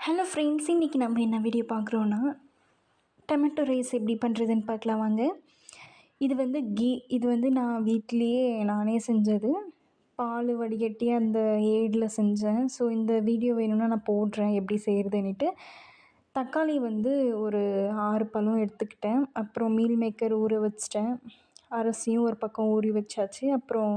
Hello friends, இன்றைக்கி நம்ம என்ன வீடியோ பார்க்குறோன்னா டொமேட்டோ ரைஸ் எப்படி பண்ணுறதுன்னு பார்க்கலாம் வாங்க. இது வந்து நான் வீட்டிலையே நானே செஞ்சது. பால் வடிகட்டி அந்த ஏடில் செஞ்சேன். ஸோ இந்த வீடியோ வேணும்னா நான் போடுறேன் எப்படி செய்கிறதுன்னுட்டு. தக்காளி வந்து ஒரு 6 பழம் எடுத்துக்கிட்டேன். அப்புறம் மீல் மேக்கர் ஊற வச்சிட்டேன். அரிசியும் ஒரு பக்கம் ஊறி வச்சாச்சு. அப்புறம்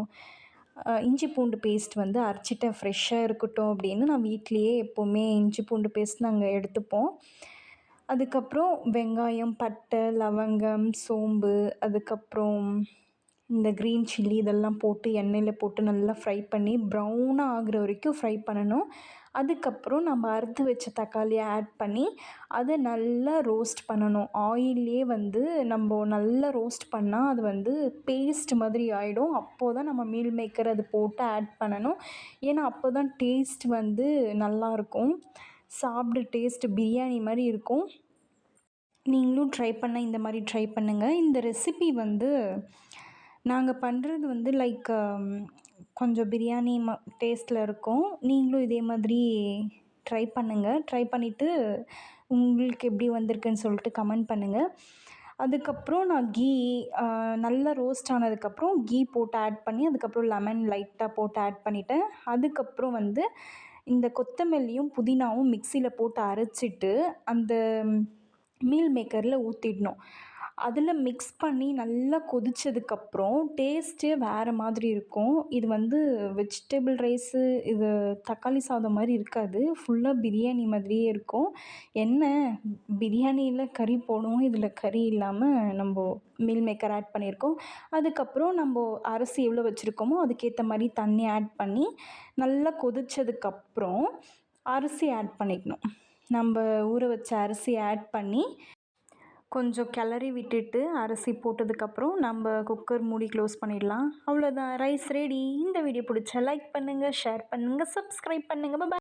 இஞ்சி பூண்டு பேஸ்ட் வந்து அரைச்சிட்டேன். ஃப்ரெஷ்ஷாக இருக்கட்டும் அப்படின்னு நான் வீட்டிலையே எப்போவுமே இஞ்சி பூண்டு பேஸ்ட் நாங்கள் எடுத்துப்போம். அதுக்கப்புறம் வெங்காயம், பட்டை, லவங்கம், சோம்பு, அதுக்கப்புறம் இந்த க்ரீன் சில்லி இதெல்லாம் போட்டு எண்ணெயில் போட்டு நல்லா ஃப்ரை பண்ணி ப்ரௌனாக ஆகிற வரைக்கும் ஃப்ரை பண்ணணும். அதுக்கப்புறம் நம்ம அறுத்து வச்ச தக்காளியை ஆட் பண்ணி அதை நல்லா ரோஸ்ட் பண்ணணும். ஆயில்லே வந்து நம்ம நல்லா ரோஸ்ட் பண்ணால் அது வந்து பேஸ்ட் மாதிரி ஆகிடும். அப்போது தான் நம்ம மீல் மேக்கர் அது போட்டு ஆட் பண்ணணும். ஏன்னா அப்போ தான் டேஸ்ட் வந்து நல்லாயிருக்கும். சாப்பிட டேஸ்ட்டு பிரியாணி மாதிரி இருக்கும். நீங்களும் ட்ரை பண்ண இந்த மாதிரி ட்ரை பண்ணுங்கள். இந்த ரெசிபி வந்து நாங்கள் பண்ணுறது வந்து லைக் கொஞ்சம் பிரியாணி டேஸ்ட்டில் இருக்கும். நீங்களும் இதே மாதிரி ட்ரை பண்ணுங்கள். ட்ரை பண்ணிவிட்டு உங்களுக்கு எப்படி வந்திருக்குன்னு சொல்லிட்டு கமெண்ட் பண்ணுங்கள். அதுக்கப்புறம் நான் நல்லா ரோஸ்ட் ஆனதுக்கப்புறம் கீ போட்டு ஆட் பண்ணி அதுக்கப்புறம் லெமன் லைட்டாக போட்டு ஆட் பண்ணிவிட்டேன். அதுக்கப்புறம் வந்து இந்த கொத்தமல்லியும் புதினாவும் மிக்சியில் போட்டு அரைச்சிட்டு அந்த மீல் மேக்கரில் ஊற்றிடணும். அதில் மிக்ஸ் பண்ணி நல்லா கொதித்ததுக்கப்புறம் டேஸ்ட்டே வேறு மாதிரி இருக்கும். இது வந்து வெஜிடபிள் ரைஸு, இது தக்காளி சாதம் மாதிரி இருக்காது. ஃபுல்லாக பிரியாணி மாதிரியே இருக்கும். என்ன பிரியாணியில் கறி போடுவோம், இதில் கறி இல்லாமல் நம்ம மீல் மேக்கர் ஆட் பண்ணியிருக்கோம். அதுக்கப்புறம் நம்ம அரிசி எவ்வளோ வச்சுருக்கோமோ அதுக்கேற்ற மாதிரி தண்ணி ஆட் பண்ணி நல்லா கொதித்ததுக்கப்புறம் அரிசி ஆட் பண்ணிக்கணும். நம்ம ஊற வச்ச அரிசி ஆட் பண்ணி கொஞ்சம் கிளறி விட்டுட்டு அரிசி போட்டதுக்கப்புறம் நம்ம குக்கர் மூடி க்ளோஸ் பண்ணிடலாம். அவ்வளோதான், ரைஸ் ரெடி. இந்த வீடியோ பிடிச்சா லைக் பண்ணுங்கள், ஷேர் பண்ணுங்கள், சப்ஸ்கிரைப் பண்ணுங்கள். பாய்.